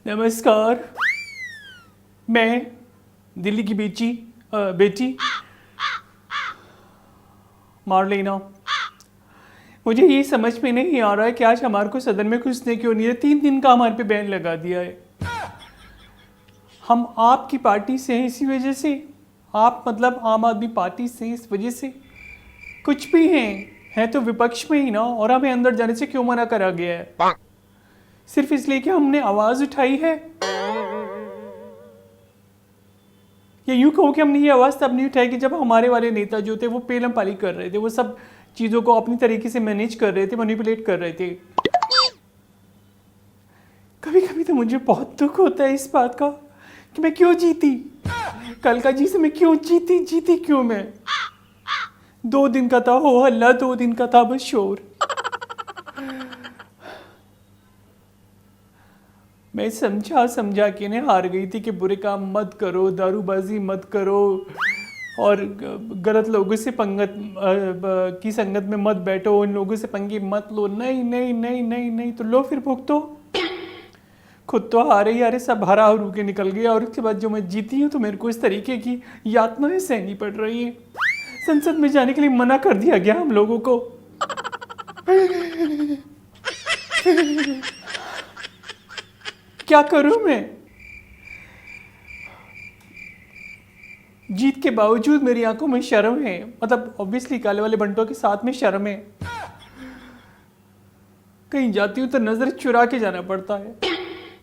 नमस्कार, मैं दिल्ली की बेटी मार्लेना। मुझे ये समझ में नहीं आ रहा है कि आज हमारे को सदन में घुसने क्यों नहीं है। 3 दिन का हमारे पे बैन लगा दिया है। हम आपकी पार्टी से हैं, इसी वजह से आप मतलब आम आदमी पार्टी से, इस वजह से कुछ भी हैं तो विपक्ष में ही ना। और हमें अंदर जाने से क्यों मना करा गया है? सिर्फ इसलिए कि हमने आवाज उठाई है, या यूं कहो कि हमने ये आवाज तब नहीं उठाई कि जब हमारे वाले नेता जो थे वो पेलम पाली कर रहे थे, वो सब चीजों को अपनी तरीके से मैनेज कर रहे थे, मैनिपुलेट कर रहे थे। कभी कभी तो मुझे बहुत दुख होता है इस बात का कि मैं क्यों जीती। कल का जी से मैं क्यों जीती क्यों मैं? 2 दिन का था हो हल्ला, 2 दिन का था बस शोर। मैं समझा के ने हार गई थी कि बुरे काम मत करो, दारूबाजी मत करो और गलत लोगों से की संगत में मत बैठो, उन लोगों से पंगे मत लो। नहीं नहीं नहीं नहीं नहीं, तो लो फिर भुगतो। खुद तो हारे सब हरा हरू के निकल गया, और उसके बाद जो मैं जीती हूँ तो मेरे को इस तरीके की यातनाएं सहनी पड़ रही हैं। संसद में जाने के लिए मना कर दिया गया हम लोगों को। क्या करूं मैं? जीत के बावजूद मेरी आंखों में शर्म है। मतलब ऑब्वियसली काले वाले बंटों के साथ में शर्म है। कहीं जाती हूं तो नजर चुरा के जाना पड़ता है।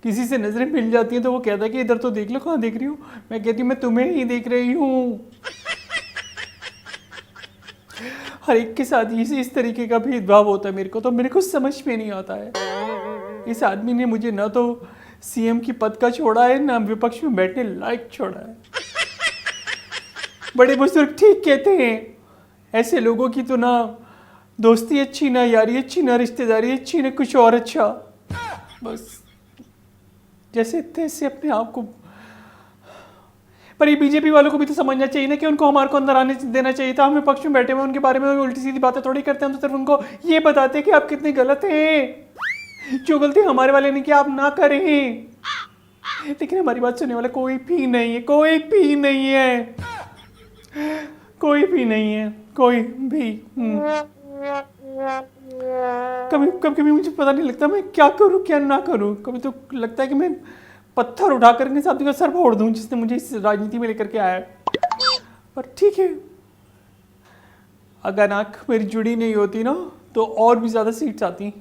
किसी से नजरें मिल जाती हैं तो वो कहता है कि इधर तो देख लो, कहाँ देख रही हूँ? मैं कहती हूँ मैं तुम्हें ही देख रही हूँ। हर एक के साथ इस तरीके का भेदभाव होता है मेरे को, तो मेरे को समझ में नहीं आता है। इस आदमी ने मुझे ना तो सीएम की पद का छोड़ा है, ना विपक्ष में बैठने लायक छोड़ा है। बड़े बुजुर्ग ठीक कहते हैं, ऐसे लोगों की तो ना दोस्ती अच्छी, ना यारी अच्छी, ना रिश्तेदारी अच्छी, ना कुछ और अच्छा। बस जैसे तैसे अपने आप को। पर ये बीजेपी वालों को भी तो समझना चाहिए ना कि उनको हमारे को अंदर आने देना चाहिए था। हम विपक्ष में बैठे हुए उनके बारे में उल्टी सीधी बातें थोड़ी करते हैं। हम तो सिर्फ उनको ये बताते हैं कि आप कितने गलत हैं, जो गलती हमारे वाले ने कि आप ना करें। लेकिन हमारी बात सुनने वाला कोई भी नहीं है, कोई भी नहीं है, कोई भी नहीं है, कोई भी। कभी मुझे पता नहीं लगता मैं क्या करूं क्या ना करूं। कभी तो लगता है कि मैं पत्थर उठा कर के साथ सर फोड़ दूं जिसने मुझे इस राजनीति में लेकर के आया। पर ठीक है, अगर आंख मेरी जुड़ी नहीं होती ना तो और भी ज्यादा सीट्स आती,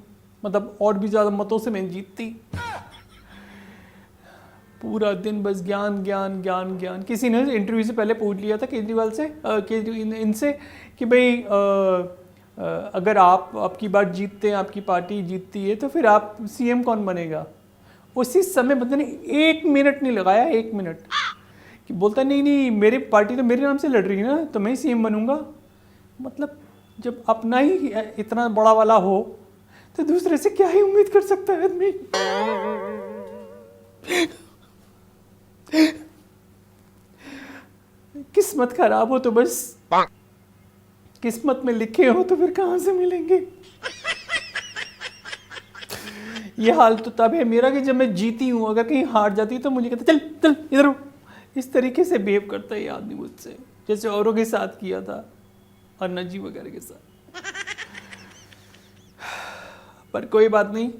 मतलब और भी ज्यादा मतों से मैं जीतती। पूरा दिन बस ज्ञान ज्ञान ज्ञान ज्ञान। किसी ने इंटरव्यू से पहले पूछ लिया था केजरीवाल से इनसे कि भाई अगर आपकी बार जीतते हैं, आपकी पार्टी जीतती है, तो फिर आप सीएम कौन बनेगा? उसी समय बंदे ने 1 मिनट नहीं लगाया, 1 मिनट कि बोलता नहीं मेरी पार्टी तो मेरे नाम से लड़ रही है ना, तो मैं ही सीएम बनूंगा। मतलब जब अपना ही इतना बड़ा वाला हो तो दूसरे से क्या ही उम्मीद कर सकता है आदमी? किस्मत खराब हो तो बस, किस्मत में लिखे हो तो फिर कहां से मिलेंगे? ये हाल तो तब है मेरा कि जब मैं जीती हूं, अगर कहीं हार जाती तो मुझे कहता चल इधर हो। इस तरीके से बिहेव करता है ये आदमी मुझसे, जैसे औरों के साथ किया था, अन्ना जी वगैरह के साथ। पर कोई बात नहीं,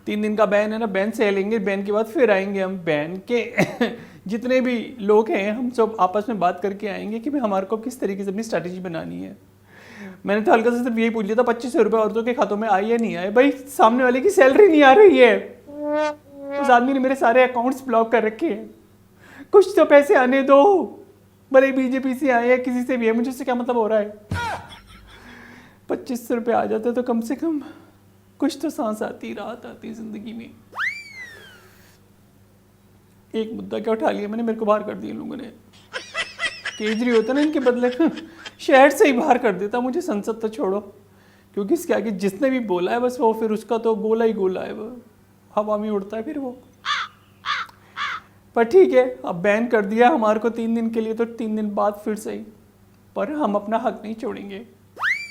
3 दिन का बैन है ना, बैन से लेंगे, बैन के बाद फिर आएंगे हम। बैन के जितने भी लोग हैं हम सब आपस में बात करके आएंगे कि भाई हमारे को किस तरीके से अपनी स्ट्रैटेजी बनानी है। मैंने तो हल्का से सिर्फ यही पूछ लिया था 2500 रुपये औरतों के खातों में आए या नहीं आए। भाई सामने वाले की सैलरी नहीं आ रही है, उस आदमी ने मेरे सारे अकाउंट्स ब्लॉक कर रखे हैं। कुछ तो पैसे आने दो, भले बीजेपी से आए या किसी से भी है, मुझे इससे क्या मतलब हो रहा है? 2500 रुपये आ जाते तो कम से कम कुछ तो सांस आती, राहत आती जिंदगी में। एक मुद्दा क्या उठा लिया मैंने, मेरे को बाहर कर दिया लोगों ने। केजरी होता ना इनके बदले शहर से ही बाहर कर देता मुझे, संसद तो छोड़ो। क्योंकि इसके आगे जिसने भी बोला है बस वो फिर उसका तो गोला ही गोला है, वो हवा में उड़ता है फिर वो। पर ठीक है, अब बैन कर दिया हमारे को 3 दिन के लिए, तो 3 दिन बाद फिर सही, पर हम अपना हक नहीं छोड़ेंगे।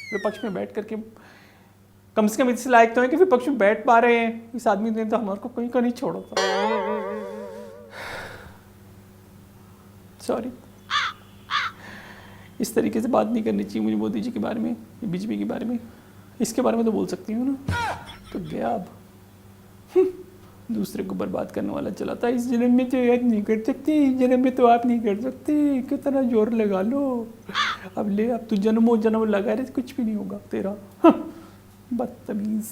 विपक्ष में बैठ करके कम से कम इससे लायक तो है कि विपक्ष में बैठ पा रहे हैं। इस आदमी ने तो हमारे को कहीं का नहीं छोड़ा था। सॉरी, इस तरीके से बात नहीं करनी चाहिए मुझे मोदी जी के बारे में, बीजेपी के बारे में। इसके बारे में तो बोल सकती हूँ ना। तो गया अब दूसरे को बर्बाद करने वाला चला था। इस जन्म में तो याद नहीं कर सकते, इस जन्म में तो आप नहीं कर सकते, कितना जोर लगा लो। अब ले, अब तू जन्मों जन्म लगा रहे, कुछ भी नहीं होगा तेरा। बदतमीज।